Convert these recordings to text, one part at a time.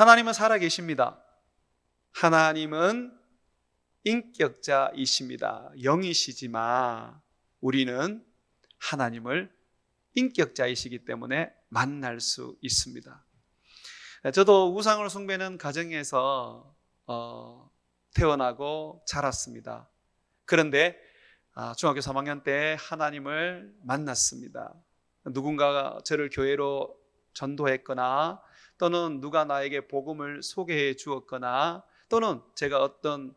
하나님은 살아계십니다. 하나님은 인격자이십니다. 영이시지만 우리는 하나님을 인격자이시기 때문에 만날 수 있습니다. 저도 우상을 숭배하는 가정에서 태어나고 자랐습니다. 그런데 중학교 3학년 때 하나님을 만났습니다. 누군가가 저를 교회로 전도했거나 또는 누가 나에게 복음을 소개해 주었거나 또는 제가 어떤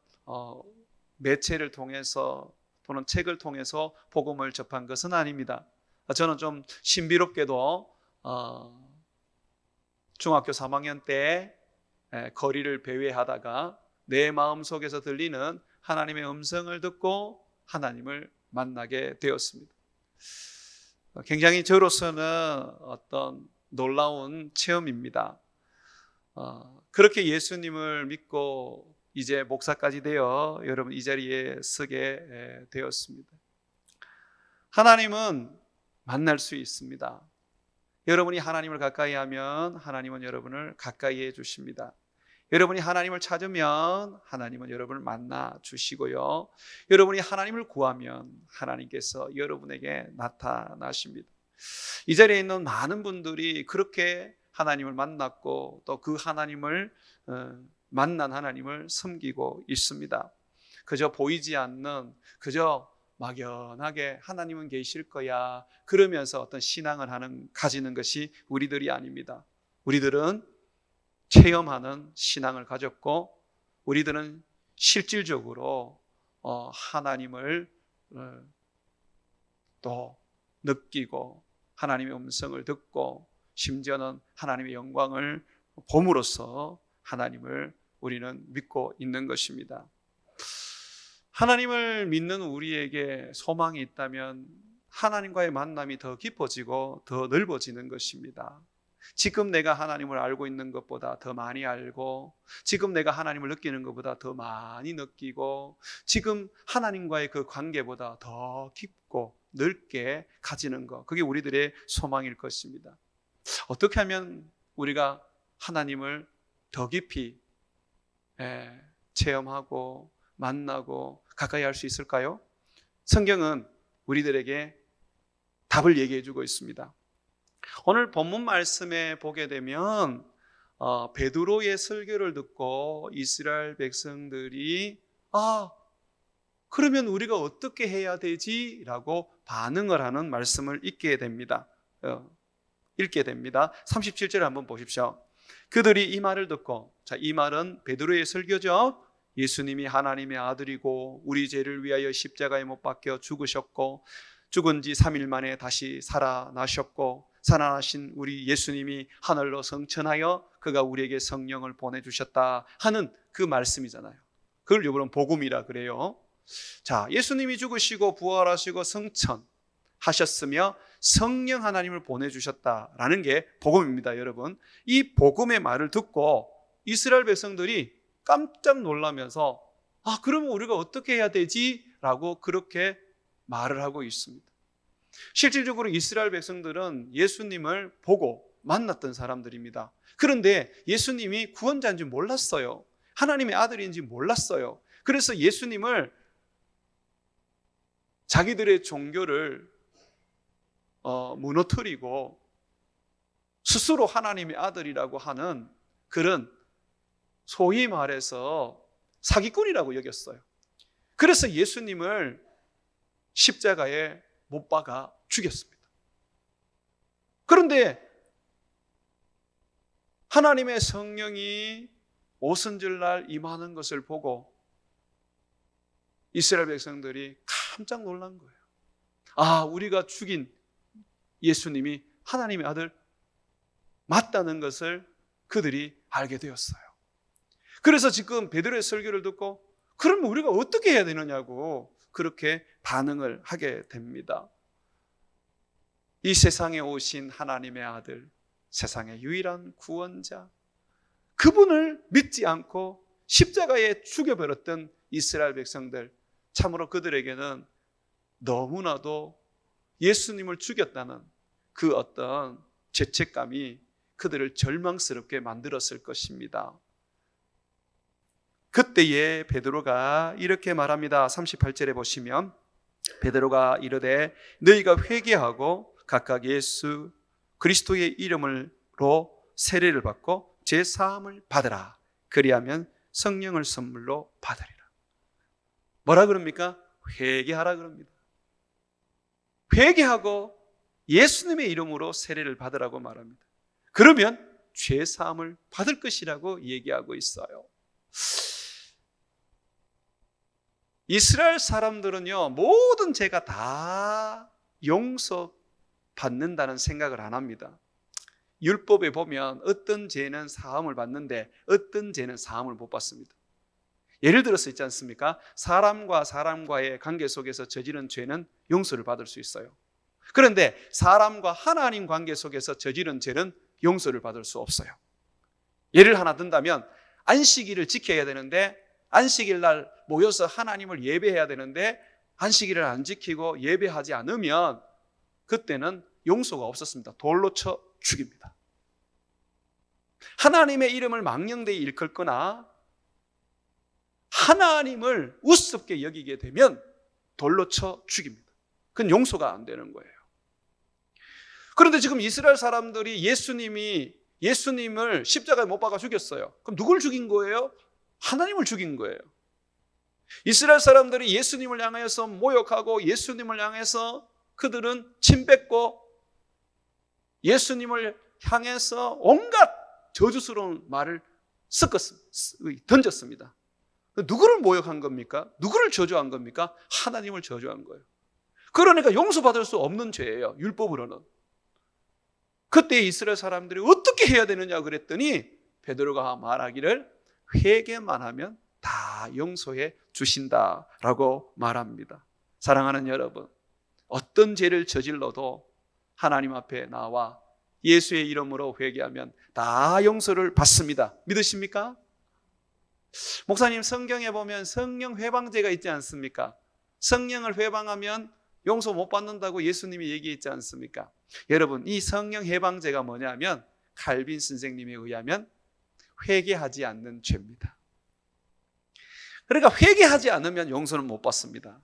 매체를 통해서 또는 책을 통해서 복음을 접한 것은 아닙니다. 저는 좀 신비롭게도 중학교 3학년 때 거리를 배회하다가 내 마음속에서 들리는 하나님의 음성을 듣고 하나님을 만나게 되었습니다. 굉장히 저로서는 어떤 놀라운 체험입니다. 그렇게 예수님을 믿고 이제 목사까지 되어 여러분 이 자리에 서게 되었습니다. 하나님은 만날 수 있습니다. 여러분이 하나님을 가까이 하면 하나님은 여러분을 가까이 해 주십니다. 여러분이 하나님을 찾으면 하나님은 여러분을 만나 주시고요. 여러분이 하나님을 구하면 하나님께서 여러분에게 나타나십니다. 이 자리에 있는 많은 분들이 그렇게 하나님을 만났고 또 그 하나님을 만난 하나님을 섬기고 있습니다. 그저 보이지 않는, 그저 막연하게 하나님은 계실 거야 그러면서 어떤 신앙을 가지는 것이 우리들이 아닙니다. 우리들은 체험하는 신앙을 가졌고 우리들은 실질적으로 하나님을 또 느끼고 하나님의 음성을 듣고 심지어는 하나님의 영광을 봄으로써 하나님을 우리는 믿고 있는 것입니다. 하나님을 믿는 우리에게 소망이 있다면 하나님과의 만남이 더 깊어지고 더 넓어지는 것입니다. 지금 내가 하나님을 알고 있는 것보다 더 많이 알고 지금 내가 하나님을 느끼는 것보다 더 많이 느끼고 지금 하나님과의 그 관계보다 더 깊고 넓게 가지는 것, 그게 우리들의 소망일 것입니다. 어떻게 하면 우리가 하나님을 더 깊이 체험하고 만나고 가까이 할 수 있을까요? 성경은 우리들에게 답을 얘기해 주고 있습니다. 오늘 본문 말씀에 보게 되면 베드로의 설교를 듣고 이스라엘 백성들이 그러면 우리가 어떻게 해야 되지? 라고 반응을 하는 말씀을 읽게 됩니다. 37절 한번 보십시오. 그들이 이 말을 듣고, 이 말은 베드로의 설교죠. 예수님이 하나님의 아들이고 우리 죄를 위하여 십자가에 못 박혀 죽으셨고 죽은 지 3일 만에 다시 살아나셨고 살아나신 우리 예수님이 하늘로 성천하여 그가 우리에게 성령을 보내주셨다 하는 그 말씀이잖아요. 그걸 여러분 복음이라 그래요. 자, 예수님이 죽으시고 부활하시고 성천하셨으며 성령 하나님을 보내주셨다라는 게 복음입니다. 여러분, 이 복음의 말을 듣고 이스라엘 백성들이 깜짝 놀라면서 그러면 우리가 어떻게 해야 되지? 라고 그렇게 말을 하고 있습니다. 실질적으로 이스라엘 백성들은 예수님을 보고 만났던 사람들입니다. 그런데 예수님이 구원자인지 몰랐어요. 하나님의 아들인지 몰랐어요. 그래서 예수님을 자기들의 종교를 무너뜨리고 스스로 하나님의 아들이라고 하는 그런 소위 말해서 사기꾼이라고 여겼어요. 그래서 예수님을 십자가에 못 박아 죽였습니다. 그런데 하나님의 성령이 오순절날 임하는 것을 보고 이스라엘 백성들이 깜짝 놀란 거예요. 우리가 죽인 예수님이 하나님의 아들 맞다는 것을 그들이 알게 되었어요. 그래서 지금 베드로의 설교를 듣고 그럼 우리가 어떻게 해야 되느냐고 그렇게 반응을 하게 됩니다. 이 세상에 오신 하나님의 아들, 세상의 유일한 구원자, 그분을 믿지 않고 십자가에 죽여버렸던 이스라엘 백성들, 참으로 그들에게는 너무나도 예수님을 죽였다는 그 어떤 죄책감이 그들을 절망스럽게 만들었을 것입니다. 그때에 베드로가 이렇게 말합니다. 38절에 보시면 베드로가 이르되 너희가 회개하고 각각 예수 그리스도의 이름으로 세례를 받고 제사함을 받으라. 그리하면 성령을 선물로 받으리라. 뭐라 그럽니까? 회개하라 그럽니다. 회개하고 예수님의 이름으로 세례를 받으라고 말합니다. 그러면 죄사함을 받을 것이라고 얘기하고 있어요. 이스라엘 사람들은요, 모든 죄가 다 용서받는다는 생각을 안 합니다. 율법에 보면 어떤 죄는 사함을 받는데 어떤 죄는 사함을 못 받습니다. 예를 들어서 있지 않습니까? 사람과 사람과의 관계 속에서 저지른 죄는 용서를 받을 수 있어요. 그런데 사람과 하나님 관계 속에서 저지른 죄는 용서를 받을 수 없어요. 예를 하나 든다면 안식일을 지켜야 되는데 안식일 날 모여서 하나님을 예배해야 되는데 안식일을 안 지키고 예배하지 않으면 그때는 용서가 없었습니다. 돌로 쳐 죽입니다. 하나님의 이름을 망령되이 일컫거나 하나님을 우습게 여기게 되면 돌로 쳐 죽입니다. 그건 용서가 안 되는 거예요. 그런데 지금 이스라엘 사람들이 예수님을 십자가에 못 박아 죽였어요. 그럼 누굴 죽인 거예요? 하나님을 죽인 거예요. 이스라엘 사람들이 예수님을 향해서 모욕하고 예수님을 향해서 그들은 침뱉고 예수님을 향해서 온갖 저주스러운 말을 던졌습니다. 누구를 모욕한 겁니까? 누구를 저주한 겁니까? 하나님을 저주한 거예요. 그러니까 용서받을 수 없는 죄예요, 율법으로는. 그때 이스라엘 사람들이 어떻게 해야 되느냐 그랬더니 베드로가 말하기를 회개만 하면 다 용서해 주신다라고 말합니다. 사랑하는 여러분, 어떤 죄를 저질러도 하나님 앞에 나와 예수의 이름으로 회개하면 다 용서를 받습니다. 믿으십니까? 목사님, 성경에 보면 성령 회방죄가 있지 않습니까? 성령을 회방하면 용서 못 받는다고 예수님이 얘기했지 않습니까? 여러분, 이 성령 회방죄가 뭐냐면 칼빈 선생님에 의하면 회개하지 않는 죄입니다. 그러니까 회개하지 않으면 용서는 못 받습니다.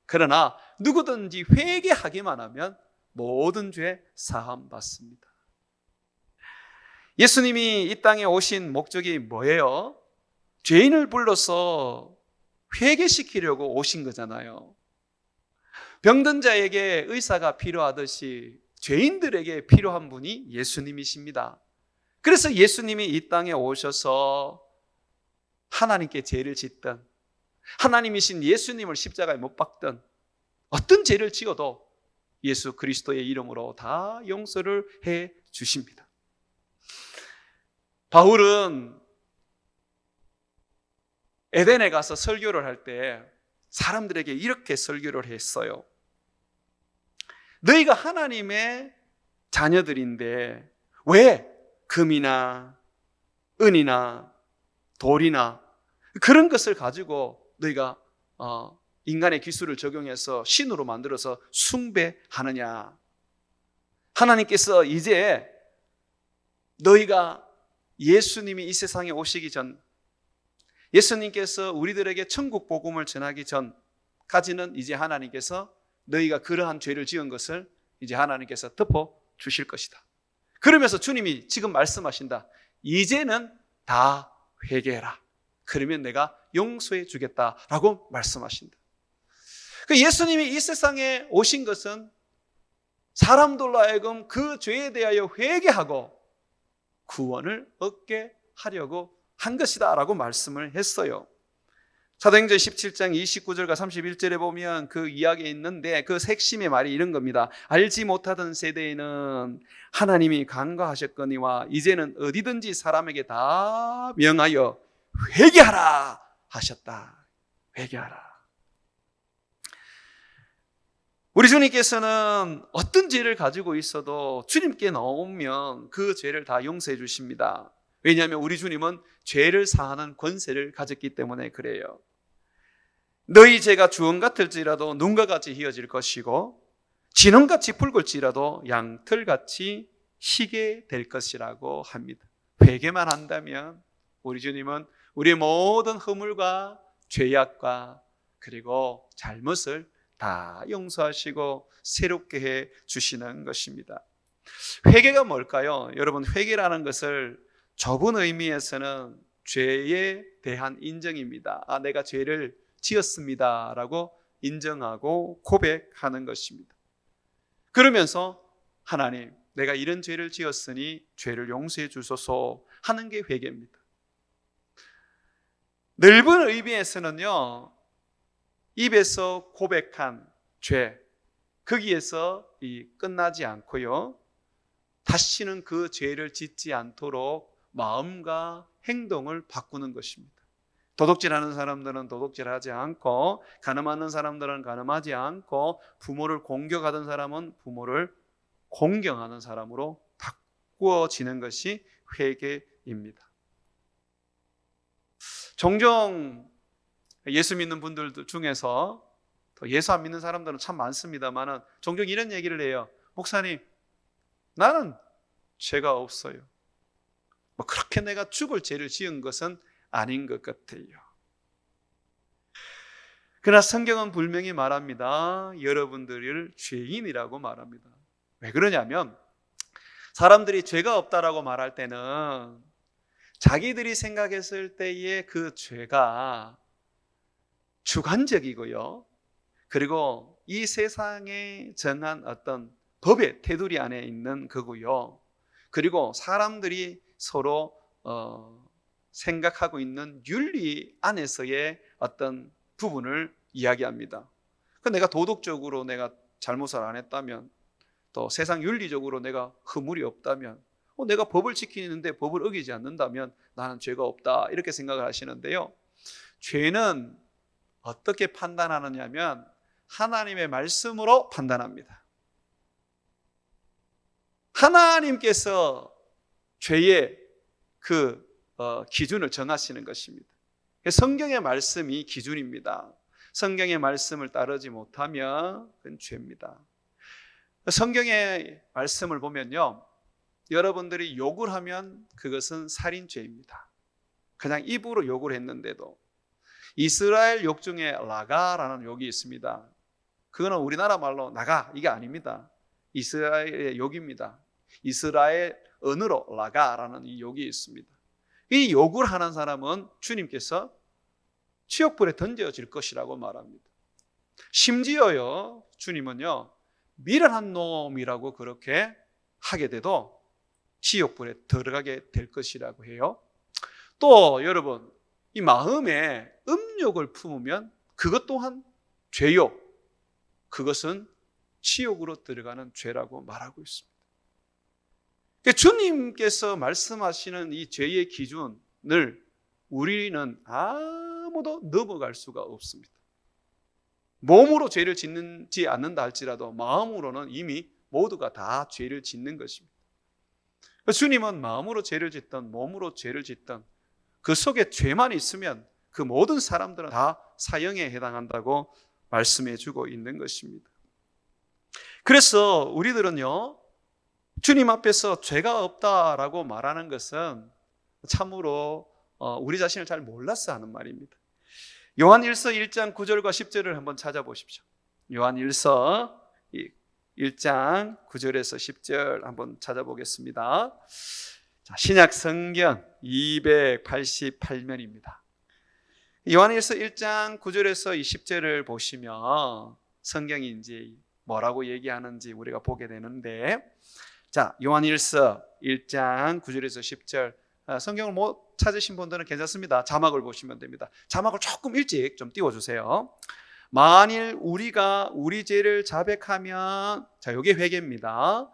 그러나 누구든지 회개하기만 하면 모든 죄 사함 받습니다. 예수님이 이 땅에 오신 목적이 뭐예요? 죄인을 불러서 회개시키려고 오신 거잖아요. 병든 자에게 의사가 필요하듯이 죄인들에게 필요한 분이 예수님이십니다. 그래서 예수님이 이 땅에 오셔서 하나님께 죄를 짓든 하나님이신 예수님을 십자가에 못 박든 어떤 죄를 지어도 예수 그리스도의 이름으로 다 용서를 해 주십니다. 바울은 에덴에 가서 설교를 할 때 사람들에게 이렇게 설교를 했어요. 너희가 하나님의 자녀들인데 왜 금이나 은이나 돌이나 그런 것을 가지고 너희가 인간의 기술을 적용해서 신으로 만들어서 숭배하느냐? 하나님께서 이제 너희가 예수님이 이 세상에 오시기 전, 예수님께서 우리들에게 천국 복음을 전하기 전까지는 이제 하나님께서 너희가 그러한 죄를 지은 것을 이제 하나님께서 덮어 주실 것이다. 그러면서 주님이 지금 말씀하신다. 이제는 다 회개해라. 그러면 내가 용서해 주겠다라고 말씀하신다. 예수님이 이 세상에 오신 것은 사람들로 하여금 그 죄에 대하여 회개하고 구원을 얻게 하려고 한 것이다 라고 말씀을 했어요. 사도행전 17장 29절과 31절에 보면 그 이야기에 있는데 그 핵심의 말이 이런 겁니다. 알지 못하던 세대에는 하나님이 간과하셨거니와 이제는 어디든지 사람에게 다 명하여 회개하라 하셨다. 회개하라. 우리 주님께서는 어떤 죄를 가지고 있어도 주님께 나오면 그 죄를 다 용서해 주십니다. 왜냐하면 우리 주님은 죄를 사하는 권세를 가졌기 때문에 그래요. 너희 죄가 주홍 같을지라도 눈과 같이 희어질 것이고 진홍같이 붉을지라도 양털같이 희게 될 것이라고 합니다. 회개만 한다면 우리 주님은 우리의 모든 허물과 죄악과 그리고 잘못을 다 용서하시고 새롭게 해 주시는 것입니다. 회개가 뭘까요? 여러분, 회개라는 것을 좁은 의미에서는 죄에 대한 인정입니다. 내가 죄를 지었습니다 라고 인정하고 고백하는 것입니다. 그러면서 하나님, 내가 이런 죄를 지었으니 죄를 용서해 주소서 하는 게 회개입니다. 넓은 의미에서는요, 입에서 고백한 죄, 거기에서 끝나지 않고요, 다시는 그 죄를 짓지 않도록 마음과 행동을 바꾸는 것입니다. 도둑질하는 사람들은 도둑질하지 않고, 간음하는 사람들은 간음하지 않고, 부모를 공격하던 사람은 부모를 공경하는 사람으로 바꾸어지는 것이 회개입니다. 종종 예수 믿는 분들 중에서, 예수 안 믿는 사람들은 참 많습니다만 종종 이런 얘기를 해요. 목사님, 나는 죄가 없어요. 그렇게 내가 죽을 죄를 지은 것은 아닌 것 같아요. 그러나 성경은 분명히 말합니다. 여러분들을 죄인이라고 말합니다. 왜 그러냐면 사람들이 죄가 없다라고 말할 때는 자기들이 생각했을 때의 그 죄가 주관적이고요, 그리고 이 세상에 정한 어떤 법의 테두리 안에 있는 거고요, 그리고 사람들이 서로 생각하고 있는 윤리 안에서의 어떤 부분을 이야기합니다. 내가 도덕적으로 내가 잘못을 안 했다면, 또 세상 윤리적으로 내가 허물이 없다면, 내가 법을 지키는데 법을 어기지 않는다면 나는 죄가 없다, 이렇게 생각을 하시는데요, 죄는 어떻게 판단하느냐면 하나님의 말씀으로 판단합니다. 하나님께서 죄의 그 기준을 정하시는 것입니다. 성경의 말씀이 기준입니다. 성경의 말씀을 따르지 못하면 그건 죄입니다. 성경의 말씀을 보면요, 여러분들이 욕을 하면 그것은 살인죄입니다. 그냥 입으로 욕을 했는데도. 이스라엘 욕 중에 라가라는 욕이 있습니다. 그거는 우리나라 말로 나가, 이게 아닙니다. 이스라엘의 욕입니다. 이스라엘 언어로 라가라는 이 욕이 있습니다. 이 욕을 하는 사람은 주님께서 치욕불에 던져질 것이라고 말합니다. 심지어요, 주님은요, 미련한 놈이라고 그렇게 하게 돼도 지옥불에 들어가게 될 것이라고 해요. 또 여러분, 이 마음에 음욕을 품으면 그것 또한 죄요, 그것은 지옥으로 들어가는 죄라고 말하고 있습니다. 주님께서 말씀하시는 이 죄의 기준을 우리는 아무도 넘어갈 수가 없습니다. 몸으로 죄를 짓지 않는다 할지라도 마음으로는 이미 모두가 다 죄를 짓는 것입니다. 주님은 마음으로 죄를 짓든 몸으로 죄를 짓든 그 속에 죄만 있으면 그 모든 사람들은 다 사형에 해당한다고 말씀해 주고 있는 것입니다. 그래서 우리들은요, 주님 앞에서 죄가 없다라고 말하는 것은 참으로 우리 자신을 잘 몰라서 하는 말입니다. 요한일서 1장 9절과 10절을 한번 찾아보십시오. 요한일서 1장 9절에서 10절 한번 찾아보겠습니다. 신약 성경 288면입니다. 요한일서 1장 9절에서 20절을 보시면 성경이 이제 뭐라고 얘기하는지 우리가 보게 되는데, 자, 요한일서 1장 9절에서 10절, 성경을 못 찾으신 분들은 괜찮습니다. 자막을 보시면 됩니다. 자막을 조금 일찍 좀 띄워주세요. 만일 우리가 우리 죄를 자백하면, 자, 이게 회개입니다.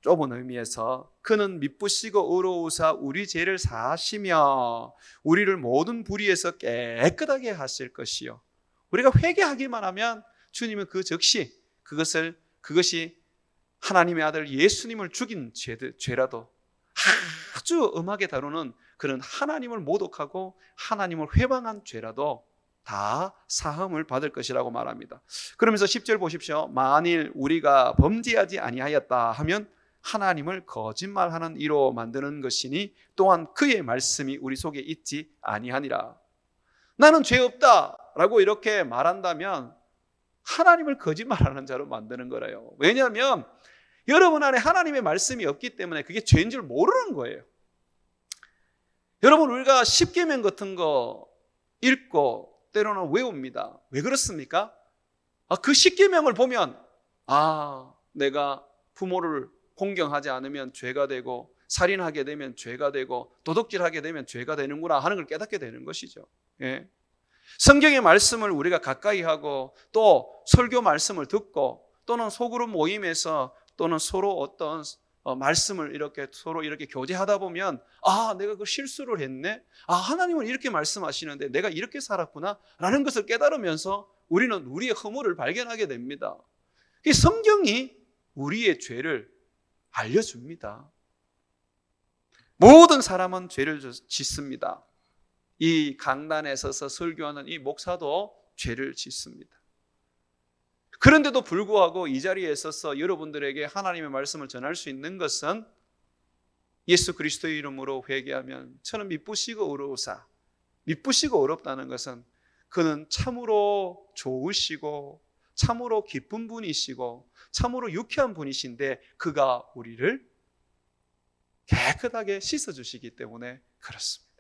좁은 의미에서 그는 미쁘시고 의로우사 우리 죄를 사하시며 우리를 모든 불의에서 깨끗하게 하실 것이요. 우리가 회개하기만 하면 주님은 그 즉시 그것이 하나님의 아들 예수님을 죽인 죄라도 아주 엄하게 다루는 그런 하나님을 모독하고 하나님을 회방한 죄라도 다 사함을 받을 것이라고 말합니다. 그러면서 10절 보십시오. 만일 우리가 범죄하지 아니하였다 하면 하나님을 거짓말하는 이로 만드는 것이니 또한 그의 말씀이 우리 속에 있지 아니하니라. 나는 죄 없다라고 이렇게 말한다면 하나님을 거짓말하는 자로 만드는 거래요. 왜냐하면 여러분 안에 하나님의 말씀이 없기 때문에 그게 죄인 줄 모르는 거예요. 여러분, 우리가 십계명 같은 거 읽고 때로는 외웁니다. 왜 그렇습니까? 그 십계명을 보면 내가 부모를 공경하지 않으면 죄가 되고, 살인하게 되면 죄가 되고, 도둑질하게 되면 죄가 되는구나 하는 걸 깨닫게 되는 것이죠. 예. 성경의 말씀을 우리가 가까이 하고 또 설교 말씀을 듣고 또는 소그룹 모임에서 또는 서로 어떤 말씀을 이렇게 서로 이렇게 교제하다 보면 내가 그 실수를 했네. 하나님은 이렇게 말씀하시는데 내가 이렇게 살았구나 라는 것을 깨달으면서 우리는 우리의 허물을 발견하게 됩니다. 이 성경이 우리의 죄를 알려줍니다. 모든 사람은 죄를 짓습니다. 이 강단에 서서 설교하는 이 목사도 죄를 짓습니다. 그런데도 불구하고 이 자리에 서서 여러분들에게 하나님의 말씀을 전할 수 있는 것은 예수 그리스도의 이름으로 회개하면 저는 미쁘시고 어려우사. 미쁘시고 어렵다는 것은 그는 참으로 좋으시고 참으로 기쁜 분이시고 참으로 유쾌한 분이신데 그가 우리를 깨끗하게 씻어주시기 때문에 그렇습니다.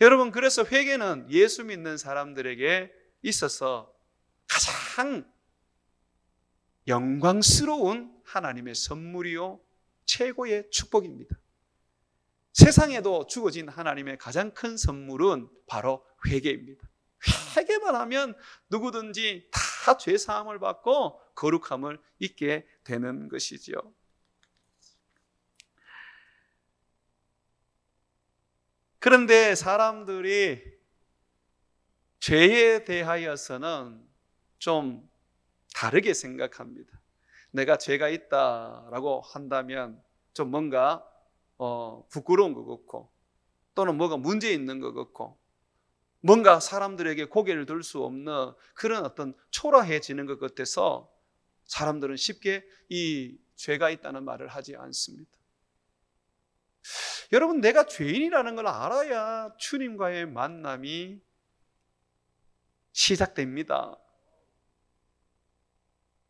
여러분, 그래서 회개는 예수 믿는 사람들에게 있어서 가장 영광스러운 하나님의 선물이요 최고의 축복입니다. 세상에도 주어진 하나님의 가장 큰 선물은 바로 회개입니다. 회개만 하면 누구든지 다 죄사함을 받고 거룩함을 잊게 되는 것이지요. 그런데 사람들이 죄에 대하여서는 좀 다르게 생각합니다. 내가 죄가 있다라고 한다면 좀 뭔가 부끄러운 것 같고 또는 뭐가 문제 있는 것 같고 뭔가 사람들에게 고개를 들 수 없는 그런 어떤 초라해지는 것 같아서 사람들은 쉽게 이 죄가 있다는 말을 하지 않습니다. 여러분, 내가 죄인이라는 걸 알아야 주님과의 만남이 시작됩니다.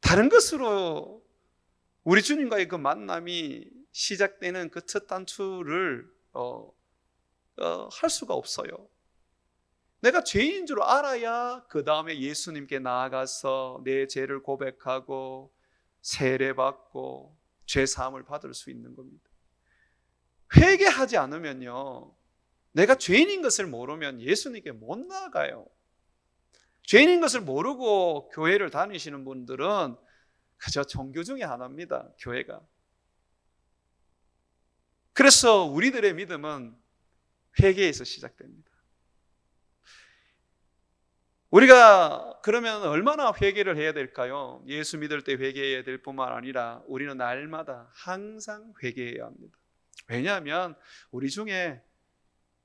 다른 것으로 우리 주님과의 그 만남이 시작되는 그 첫 단추를 할 수가 없어요. 내가 죄인인 줄 알아야 그 다음에 예수님께 나아가서 내 죄를 고백하고 세례받고 죄사함을 받을 수 있는 겁니다. 회개하지 않으면요, 내가 죄인인 것을 모르면 예수님께 못 나아가요. 죄인인 것을 모르고 교회를 다니시는 분들은 그저 종교 중에 하나입니다. 교회가. 그래서 우리들의 믿음은 회개에서 시작됩니다. 우리가 그러면 얼마나 회개를 해야 될까요? 예수 믿을 때 회개해야 될 뿐만 아니라 우리는 날마다 항상 회개해야 합니다. 왜냐하면 우리 중에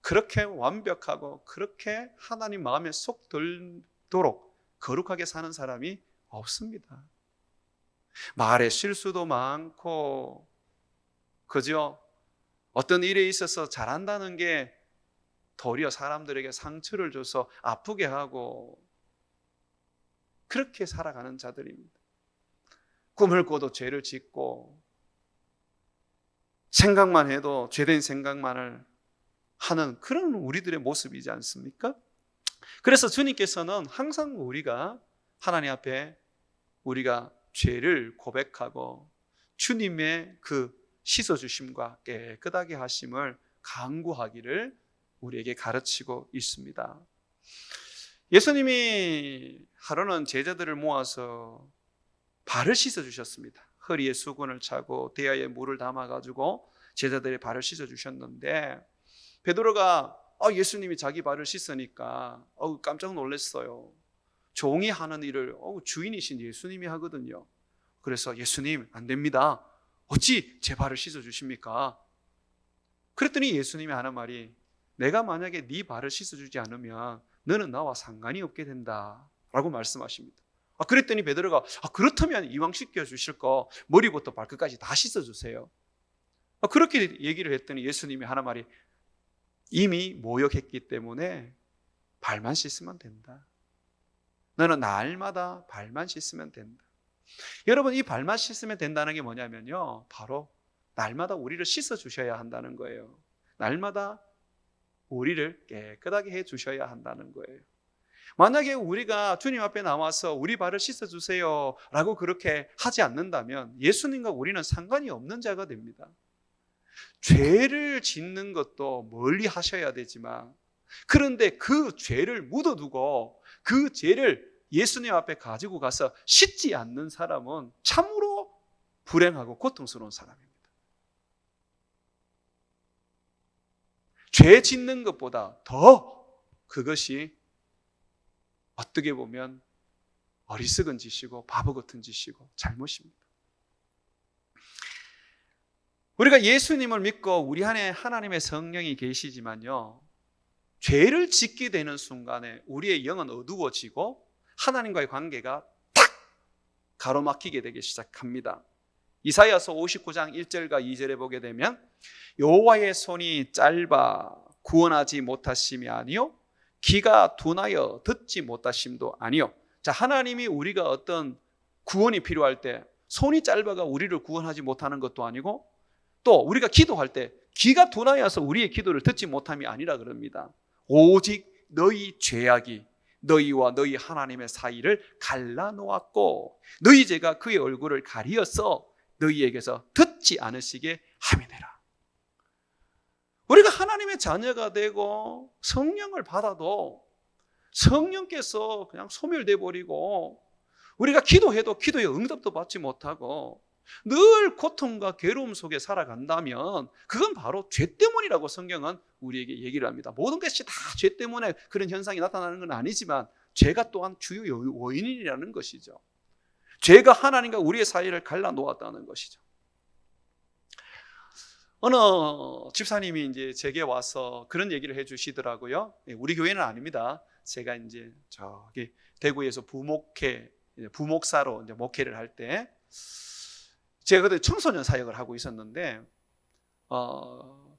그렇게 완벽하고 그렇게 하나님 마음에 쏙 들도록 거룩하게 사는 사람이 없습니다. 말에 실수도 많고, 그죠? 어떤 일에 있어서 잘한다는 게 도리어 사람들에게 상처를 줘서 아프게 하고 그렇게 살아가는 자들입니다. 꿈을 꿔도 죄를 짓고 생각만 해도 죄된 생각만을 하는 그런 우리들의 모습이지 않습니까? 그래서 주님께서는 항상 우리가 하나님 앞에 우리가 죄를 고백하고 주님의 그 씻어주심과 깨끗하게 하심을 강구하기를 우리에게 가르치고 있습니다. 예수님이 하루는 제자들을 모아서 발을 씻어주셨습니다. 허리에 수건을 차고 대야에 물을 담아가지고 제자들의 발을 씻어주셨는데 베드로가 예수님이 자기 발을 씻으니까 깜짝 놀랐어요. 종이 하는 일을 주인이신 예수님이 하거든요. 그래서 예수님, 안 됩니다. 어찌 제 발을 씻어주십니까? 그랬더니 예수님이 하는 말이, 내가 만약에 네 발을 씻어주지 않으면 너는 나와 상관이 없게 된다 라고 말씀하십니다. 그랬더니 베드로가 그렇다면 이왕 씻겨주실 거 머리부터 발끝까지 다 씻어주세요. 그렇게 얘기를 했더니 예수님이 하는 말이 이미 모욕했기 때문에 발만 씻으면 된다. 너는 날마다 발만 씻으면 된다. 여러분, 이 발만 씻으면 된다는 게 뭐냐면요, 바로 날마다 우리를 씻어주셔야 한다는 거예요. 날마다 우리를 깨끗하게 해주셔야 한다는 거예요. 만약에 우리가 주님 앞에 나와서 우리 발을 씻어주세요 라고 그렇게 하지 않는다면 예수님과 우리는 상관이 없는 자가 됩니다. 죄를 짓는 것도 멀리 하셔야 되지만, 그런데 그 죄를 묻어두고 그 죄를 예수님 앞에 가지고 가서 씻지 않는 사람은 참으로 불행하고 고통스러운 사람입니다. 죄 짓는 것보다 더 그것이 어떻게 보면 어리석은 짓이고 바보 같은 짓이고 잘못입니다. 우리가 예수님을 믿고 우리 안에 하나님의 성령이 계시지만요, 죄를 짓게 되는 순간에 우리의 영은 어두워지고 하나님과의 관계가 탁 가로막히게 되기 시작합니다. 이사야서 59장 1절과 2절에 보게 되면 여호와의 손이 짧아 구원하지 못하심이 아니요 귀가 둔하여 듣지 못하심도 아니요. 자, 하나님이 우리가 어떤 구원이 필요할 때 손이 짧아가 우리를 구원하지 못하는 것도 아니고, 또 우리가 기도할 때 귀가 둔하여서 우리의 기도를 듣지 못함이 아니라 그럽니다. 오직 너희 죄악이 너희와 너희 하나님의 사이를 갈라놓았고 너희 죄가 그의 얼굴을 가리어서 너희에게서 듣지 않으시게 함이니라. 우리가 하나님의 자녀가 되고 성령을 받아도 성령께서 그냥 소멸돼 버리고 우리가 기도해도 기도의 응답도 받지 못하고 늘 고통과 괴로움 속에 살아간다면 그건 바로 죄 때문이라고 성경은 우리에게 얘기를 합니다. 모든 것이 다 죄 때문에 그런 현상이 나타나는 건 아니지만 죄가 또한 주요 원인이라는 것이죠. 죄가 하나님과 우리의 사이를 갈라놓았다는 것이죠. 어느 집사님이 이제 제게 와서 그런 얘기를 해주시더라고요. 우리 교회는 아닙니다. 제가 이제 저기 대구에서 부목사로 이제 목회를 할 때 제가 그때 청소년 사역을 하고 있었는데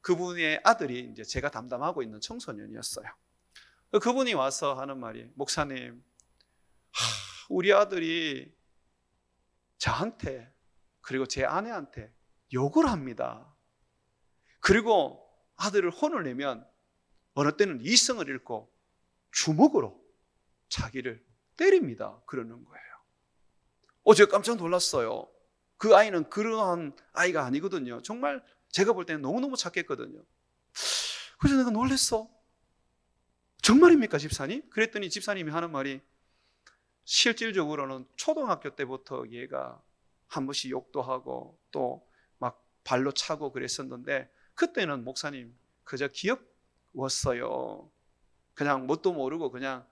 그분의 아들이 이제 제가 담당하고 있는 청소년이었어요. 그분이 와서 하는 말이, 목사님, 우리 아들이 저한테 그리고 제 아내한테 욕을 합니다. 그리고 아들을 혼을 내면 어느 때는 이성을 잃고 주먹으로 자기를 때립니다. 그러는 거예요. 제가 깜짝 놀랐어요. 그 아이는 그러한 아이가 아니거든요. 정말 제가 볼 때는 너무너무 착했거든요. 그래서 내가 놀랐어. 정말입니까, 집사님? 그랬더니 집사님이 하는 말이, 실질적으로는 초등학교 때부터 얘가 한 번씩 욕도 하고 또 막 발로 차고 그랬었는데 그때는 목사님 그저 귀여웠어요. 그냥 뭣도 모르고 그냥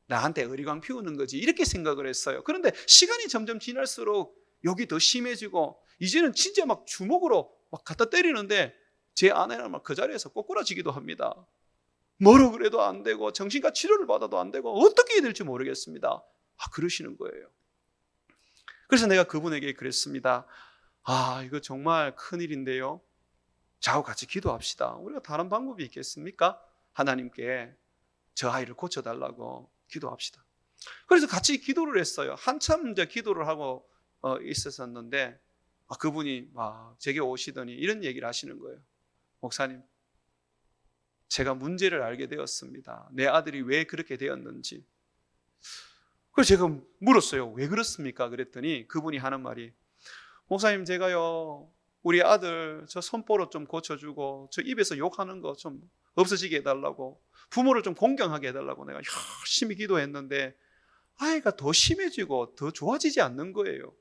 나한테 어리광 피우는 거지 이렇게 생각을 했어요. 그런데 시간이 점점 지날수록 욕이 더 심해지고 이제는 진짜 막 주먹으로 막 갖다 때리는데 제 아내는 막 그 자리에서 꼬꾸라지기도 합니다. 뭐로 그래도 안 되고 정신과 치료를 받아도 안 되고 어떻게 해야 될지 모르겠습니다. 그러시는 거예요. 그래서 내가 그분에게 그랬습니다. 이거 정말 큰일인데요. 저하고 같이 기도합시다. 우리가 다른 방법이 있겠습니까? 하나님께 저 아이를 고쳐달라고 기도합시다. 그래서 같이 기도를 했어요. 한참 이제 기도를 하고 있었었는데 그분이 막 제게 오시더니 이런 얘기를 하시는 거예요. 목사님, 제가 문제를 알게 되었습니다. 내 아들이 왜 그렇게 되었는지. 그래서 제가 물었어요. 왜 그렇습니까? 그랬더니 그분이 하는 말이, 목사님, 제가요 우리 아들 저 손보로 좀 고쳐주고 저 입에서 욕하는 거 좀 없어지게 해달라고, 부모를 좀 공경하게 해달라고 내가 열심히 기도했는데 아이가 더 심해지고 더 좋아지지 않는 거예요.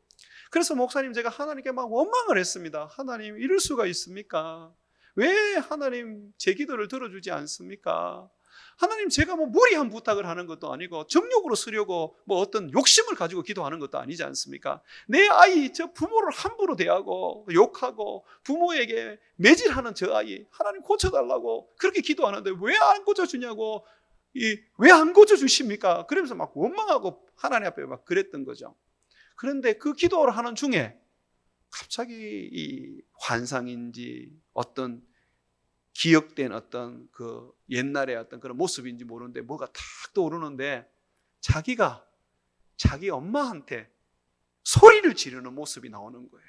그래서 목사님, 제가 하나님께 막 원망을 했습니다. 하나님, 이럴 수가 있습니까? 왜 하나님 제 기도를 들어주지 않습니까? 하나님, 제가 뭐 무리한 부탁을 하는 것도 아니고 정욕으로 쓰려고 뭐 어떤 욕심을 가지고 기도하는 것도 아니지 않습니까? 내 아이, 저 부모를 함부로 대하고 욕하고 부모에게 매질하는 저 아이 하나님 고쳐달라고 그렇게 기도하는데 왜 안 고쳐주냐고 왜 안 고쳐주십니까? 그러면서 막 원망하고 하나님 앞에 막 그랬던 거죠. 그런데 그 기도를 하는 중에 갑자기 이 환상인지 어떤 기억된 어떤 그 옛날의 어떤 그런 모습인지 모르는데 뭐가 탁 떠오르는데 자기가 자기 엄마한테 소리를 지르는 모습이 나오는 거예요.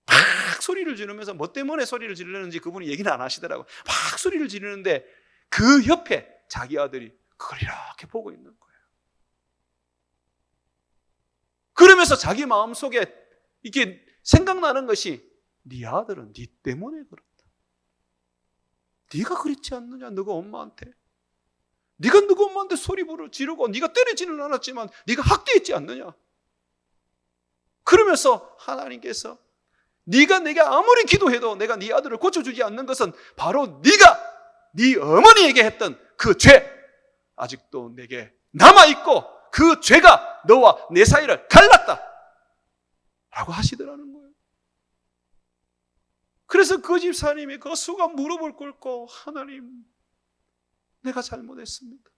막 소리를 지르면서 뭐 때문에 소리를 지르는지 그분이 얘기는 안 하시더라고요. 막 소리를 지르는데 그 옆에 자기 아들이 그걸 이렇게 보고 있는 거예요. 그러면서 자기 마음속에 이게 생각나는 것이 네 아들은 네 때문에 그렇다. 네가 그랬지 않느냐? 너가 엄마한테. 네가 너가 엄마한테 소리 지르고 네가 때리지는 않았지만 네가 학대했지 않느냐? 그러면서 하나님께서 네가 내게 아무리 기도해도 내가 네 아들을 고쳐주지 않는 것은 바로 네가 네 어머니에게 했던 그 죄 아직도 내게 남아있고 그 죄가 너와 내 사이를 갈랐다 라고 하시더라는 거예요. 그래서 그 집사님이 그 순간 무릎을 꿇고 하나님 내가 잘못했습니다.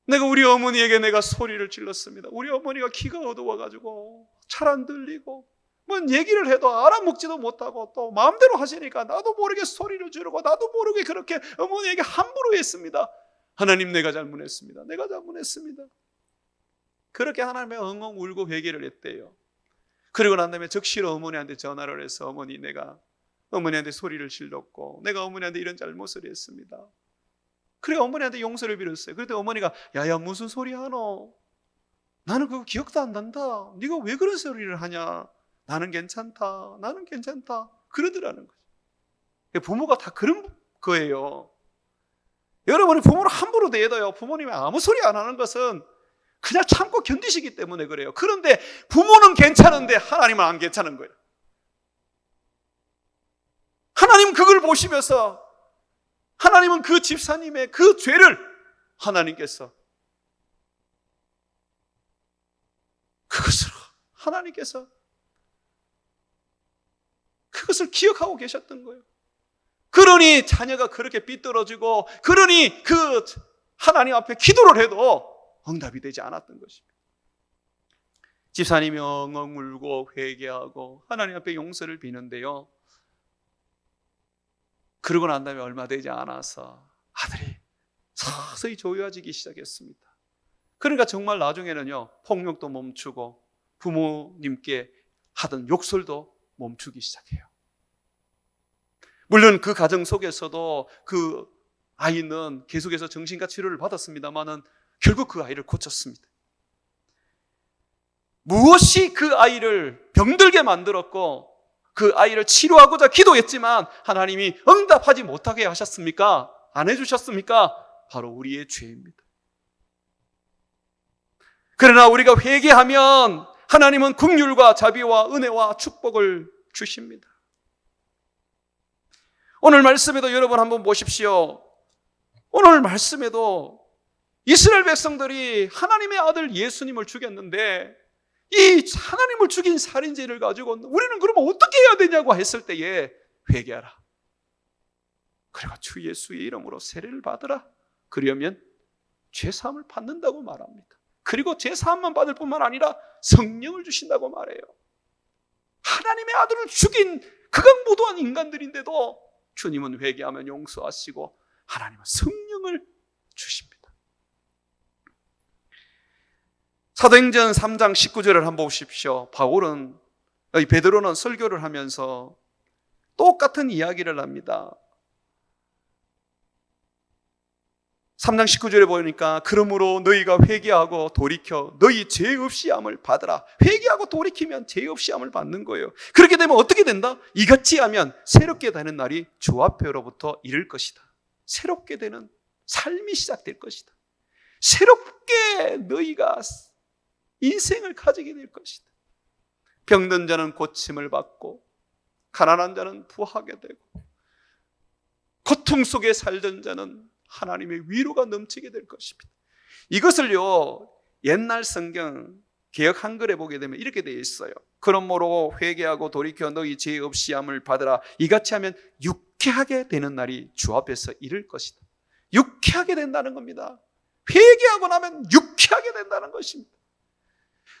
내가 우리 어머니에게 내가 소리를 질렀습니다. 우리 어머니가 귀가 어두워가지고 잘 안 들리고 뭔 얘기를 해도 알아먹지도 못하고 또 마음대로 하시니까 나도 모르게 소리를 지르고 나도 모르게 그렇게 어머니에게 함부로 했습니다. 하나님 내가 잘못했습니다. 내가 잘못했습니다. 그렇게 하나님의 엉엉 울고 회개를 했대요. 그리고 난 다음에 적시로 어머니한테 전화를 해서 어머니 내가 어머니한테 소리를 질렀고 내가 어머니한테 이런 잘못을 했습니다. 그래 어머니한테 용서를 빌었어요. 그랬더니 어머니가 야야 무슨 소리 하노? 나는 그거 기억도 안 난다. 네가 왜 그런 소리를 하냐? 나는 괜찮다. 나는 괜찮다. 그러더라는 거죠. 부모가 다 그런 거예요. 여러분이 부모를 함부로 대해도요. 부모님이 아무 소리 안 하는 것은 그냥 참고 견디시기 때문에 그래요. 그런데 부모는 괜찮은데 하나님은 안 괜찮은 거예요. 하나님은 그걸 보시면서 하나님은 그 집사님의 그 죄를 하나님께서 그것으로 하나님께서 그것을 기억하고 계셨던 거예요. 그러니 자녀가 그렇게 삐뚤어지고 그러니 그 하나님 앞에 기도를 해도 응답이 되지 않았던 것입니다. 집사님이 엉엉 울고 회개하고 하나님 앞에 용서를 비는데요. 그러고 난 다음에 얼마 되지 않아서 아들이 서서히 조여지기 시작했습니다. 그러니까 정말 나중에는요 폭력도 멈추고 부모님께 하던 욕설도 멈추기 시작해요. 물론 그 가정 속에서도 그 아이는 계속해서 정신과 치료를 받았습니다만은 결국 그 아이를 고쳤습니다. 무엇이 그 아이를 병들게 만들었고 그 아이를 치료하고자 기도했지만 하나님이 응답하지 못하게 하셨습니까? 안 해주셨습니까? 바로 우리의 죄입니다. 그러나 우리가 회개하면 하나님은 긍휼과 자비와 은혜와 축복을 주십니다. 오늘 말씀에도 여러분 한번 보십시오. 오늘 말씀에도 이스라엘 백성들이 하나님의 아들 예수님을 죽였는데 이 하나님을 죽인 살인죄를 가지고 우리는 그러면 어떻게 해야 되냐고 했을 때에 회개하라. 그리고 주 예수의 이름으로 세례를 받으라. 그러면 죄사함을 받는다고 말합니다. 그리고 죄사함만 받을 뿐만 아니라 성령을 주신다고 말해요. 하나님의 아들을 죽인 극악무도한 인간들인데도 주님은 회개하면 용서하시고 하나님은 성령을 주십니다. 사도행전 3장 19절을 한번 보십시오. 베드로는 설교를 하면서 똑같은 이야기를 합니다. 3장 19절에 보니까 그러므로 너희가 회개하고 돌이켜 너희 죄 없이 함을 받으라. 회개하고 돌이키면 죄 없이 함을 받는 거예요. 그렇게 되면 어떻게 된다? 이같이 하면 새롭게 되는 날이 주 앞에로부터 이를 것이다. 새롭게 되는 삶이 시작될 것이다. 새롭게 너희가 인생을 가지게 될 것이다. 병든 자는 고침을 받고 가난한 자는 부하게 되고 고통 속에 살던 자는 하나님의 위로가 넘치게 될 것입니다. 이것을요 옛날 성경 개역 한글에 보게 되면 이렇게 되어 있어요. 그러므로 회개하고 돌이켜 너희 죄 없이 함을 받으라. 이같이 하면 유쾌하게 되는 날이 주 앞에서 이를 것이다. 유쾌하게 된다는 겁니다. 회개하고 나면 유쾌하게 된다는 것입니다.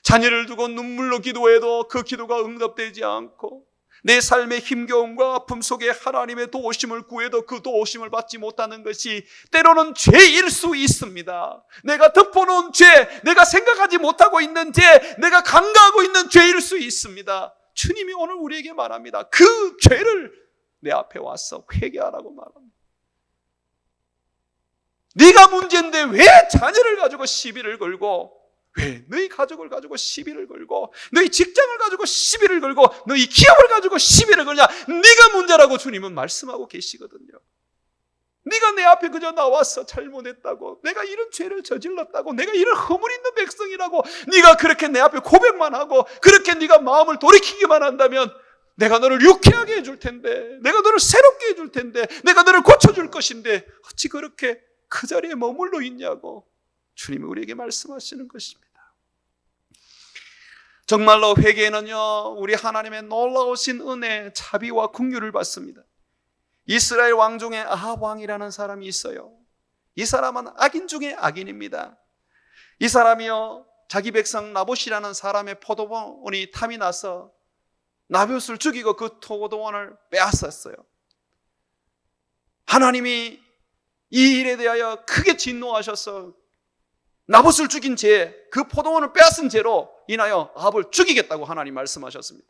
자녀를 두고 눈물로 기도해도 그 기도가 응답되지 않고, 내 삶의 힘겨움과 아픔 속에 하나님의 도우심을 구해도 그 도우심을 받지 못하는 것이 때로는 죄일 수 있습니다. 내가 덮어놓은 죄, 내가 생각하지 못하고 있는 죄, 내가 간과하고 있는 죄일 수 있습니다. 주님이 오늘 우리에게 말합니다. 그 죄를 내 앞에 와서 회개하라고 말합니다. 네가 문제인데 왜 자녀를 가지고 시비를 걸고, 왜 너희 가족을 가지고 시비를 걸고, 너희 직장을 가지고 시비를 걸고, 너희 기업을 가지고 시비를 걸냐? 네가 문제라고 주님은 말씀하고 계시거든요. 네가 내 앞에 그저 나와서 잘못했다고, 내가 이런 죄를 저질렀다고, 내가 이런 허물 있는 백성이라고 네가 그렇게 내 앞에 고백만 하고 그렇게 네가 마음을 돌이키기만 한다면 내가 너를 유쾌하게 해줄 텐데, 내가 너를 새롭게 해줄 텐데, 내가 너를 고쳐줄 것인데 어찌 그렇게 그 자리에 머물러 있냐고 주님이 우리에게 말씀하시는 것입니다. 정말로 회개는요, 우리 하나님의 놀라우신 은혜, 자비와 긍휼을 받습니다. 이스라엘 왕 중에 아합 왕이라는 사람이 있어요. 이 사람은 악인 중에 악인입니다. 이 사람이요, 자기 백성 나봇이라는 사람의 포도원이 탐이 나서 나봇을 죽이고 그 포도원을 빼앗았어요. 하나님이 이 일에 대하여 크게 진노하셔서 나봇을 죽인 죄, 그 포도원을 빼앗은 죄로 인하여 아합을 죽이겠다고 하나님 말씀하셨습니다.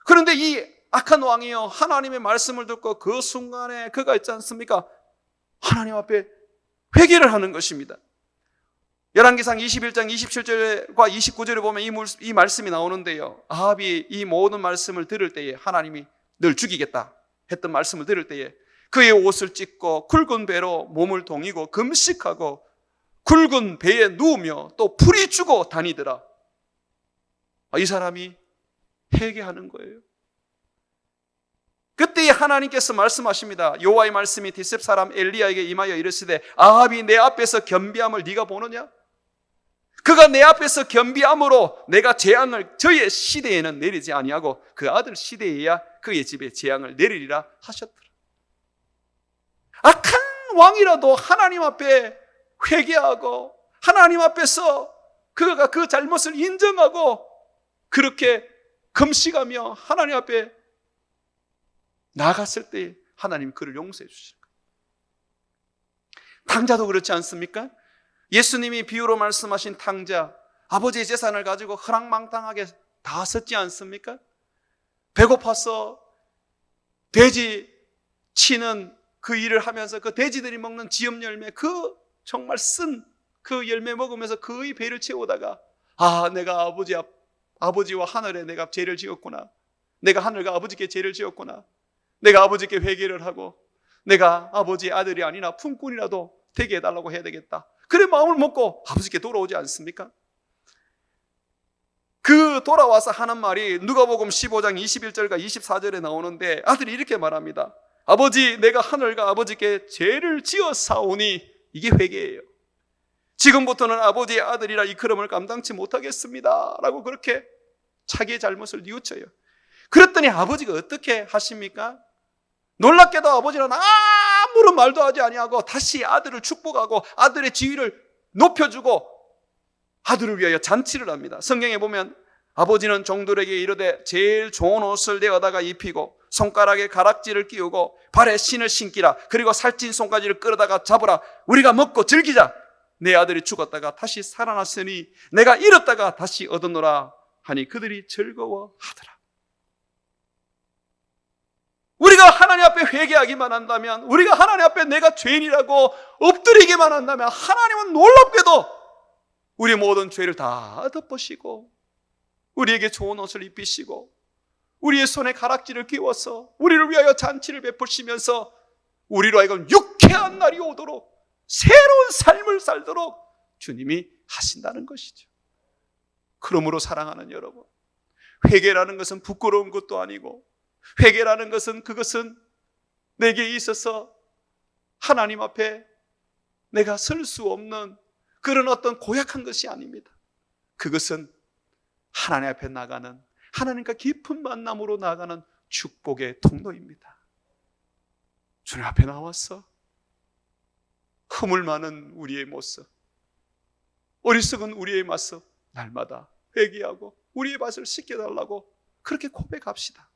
그런데 이 악한 왕이요, 하나님의 말씀을 듣고 그 순간에 그가 있지 않습니까? 하나님 앞에 회개를 하는 것입니다. 열왕기상 21장 27절과 29절에 보면 이 말씀이 나오는데요, 아합이 이 모든 말씀을 들을 때에, 하나님이 널 죽이겠다 했던 말씀을 들을 때에 그의 옷을 찢고 굵은 배로 몸을 동이고 금식하고 굵은 배에 누우며 또 풀이 주고 다니더라. 이 사람이 회개하는 거예요. 그때 하나님께서 말씀하십니다. 여호와의 말씀이 디셉 사람 엘리야에게 임하여 이르시되, 아합이 내 앞에서 겸비함을 네가 보느냐? 그가 내 앞에서 겸비함으로 내가 재앙을 저의 시대에는 내리지 아니하고 그 아들 시대에야 그의 집에 재앙을 내리리라 하셨더라. 악한 왕이라도 하나님 앞에 회개하고 하나님 앞에서 그가 그 잘못을 인정하고 그렇게 금식하며 하나님 앞에 나갔을 때 하나님 그를 용서해 주실 거예요. 탕자도 그렇지 않습니까? 예수님이 비유로 말씀하신 탕자, 아버지의 재산을 가지고 허랑망탕하게 다 썼지 않습니까? 배고파서 돼지 치는 그 일을 하면서 그 돼지들이 먹는 지엽 열매, 그 정말 쓴 그 열매 먹으면서 그의 배를 채우다가, 내가 아버지와 하늘에 내가 죄를 지었구나, 내가 하늘과 아버지께 죄를 지었구나, 내가 아버지께 회개를 하고 내가 아버지의 아들이 아니나 품꾼이라도 되게 해달라고 해야 되겠다, 그래 마음을 먹고 아버지께 돌아오지 않습니까? 그 돌아와서 하는 말이 누가복음 15장 21절과 24절에 나오는데, 아들이 이렇게 말합니다. 아버지, 내가 하늘과 아버지께 죄를 지었사오니, 이게 회개예요. 지금부터는 아버지의 아들이라 이끌음을 감당치 못하겠습니다 라고 그렇게 자기의 잘못을 뉘우쳐요. 그랬더니 아버지가 어떻게 하십니까? 놀랍게도 아버지는 아무런 말도 하지 아니하고 다시 아들을 축복하고 아들의 지위를 높여주고 아들을 위하여 잔치를 합니다. 성경에 보면 아버지는 종들에게 이르되 제일 좋은 옷을 내어다가 입히고 손가락에 가락지를 끼우고 발에 신을 신기라, 그리고 살찐 손가지를 끌어다가 잡으라, 우리가 먹고 즐기자. 내 아들이 죽었다가 다시 살아났으니 내가 잃었다가 다시 얻었노라 하니 그들이 즐거워하더라. 우리가 하나님 앞에 회개하기만 한다면, 우리가 하나님 앞에 내가 죄인이라고 엎드리기만 한다면, 하나님은 놀랍게도 우리 모든 죄를 다 덮으시고 우리에게 좋은 옷을 입히시고 우리의 손에 가락지를 끼워서 우리를 위하여 잔치를 베푸시면서 우리로 하여금 유쾌한 날이 오도록, 새로운 삶을 살도록 주님이 하신다는 것이죠. 그러므로 사랑하는 여러분, 회개라는 것은 부끄러운 것도 아니고, 회개라는 것은 그것은 내게 있어서 하나님 앞에 내가 설 수 없는 그런 어떤 고약한 것이 아닙니다. 그것은 하나님 앞에 나가는, 하나님과 깊은 만남으로 나가는 축복의 통로입니다. 주님 앞에 나와서 허물 많은 우리의 모습, 어리석은 우리의 모습 날마다 회개하고 우리의 밭을 씻겨달라고 그렇게 고백합시다.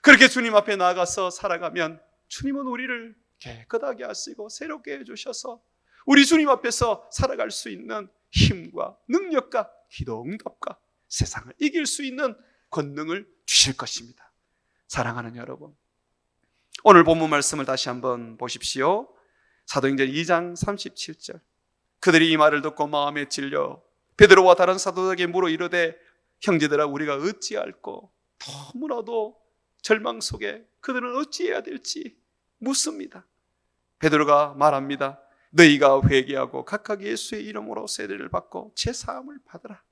그렇게 주님 앞에 나아가서 살아가면 주님은 우리를 깨끗하게 하시고 새롭게 해주셔서 우리 주님 앞에서 살아갈 수 있는 힘과 능력과 기도 응답과 세상을 이길 수 있는 권능을 주실 것입니다. 사랑하는 여러분, 오늘 본문 말씀을 다시 한번 보십시오. 사도행전 2장 37절. 그들이 이 말을 듣고 마음에 찔려 베드로와 다른 사도들에게 물어 이르되 형제들아 우리가 어찌할꼬. 너무나도 절망 속에 그들은 어찌해야 될지 묻습니다. 베드로가 말합니다. 너희가 회개하고 각각 예수의 이름으로 세례를 받고 제사함을 받으라.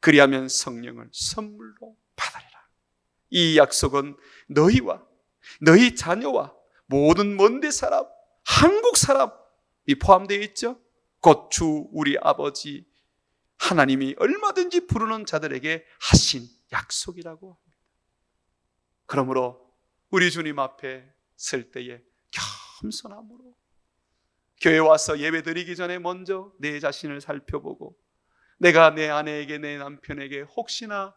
그리하면 성령을 선물로 받으리라. 이 약속은 너희와 너희 자녀와 모든 먼데 사람, 한국 사람이 포함되어 있죠. 곧 주 우리 아버지 하나님이 얼마든지 부르는 자들에게 하신 약속이라고 합니다. 그러므로 우리 주님 앞에 설 때에 겸손함으로 교회 와서 예배 드리기 전에 먼저 내 자신을 살펴보고 내가 내 아내에게 내 남편에게 혹시나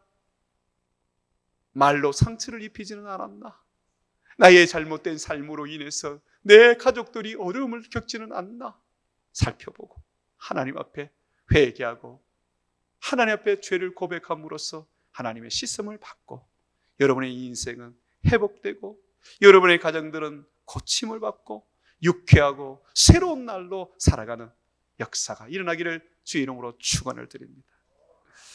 말로 상처를 입히지는 않았나, 나의 잘못된 삶으로 인해서 내 가족들이 어려움을 겪지는 않나 살펴보고 하나님 앞에 회개하고 하나님 앞에 죄를 고백함으로써 하나님의 씻음을 받고 여러분의 인생은 회복되고 여러분의 가정들은 고침을 받고 유쾌하고 새로운 날로 살아가는 역사가 일어나기를 주의 이름으로 축원을 드립니다.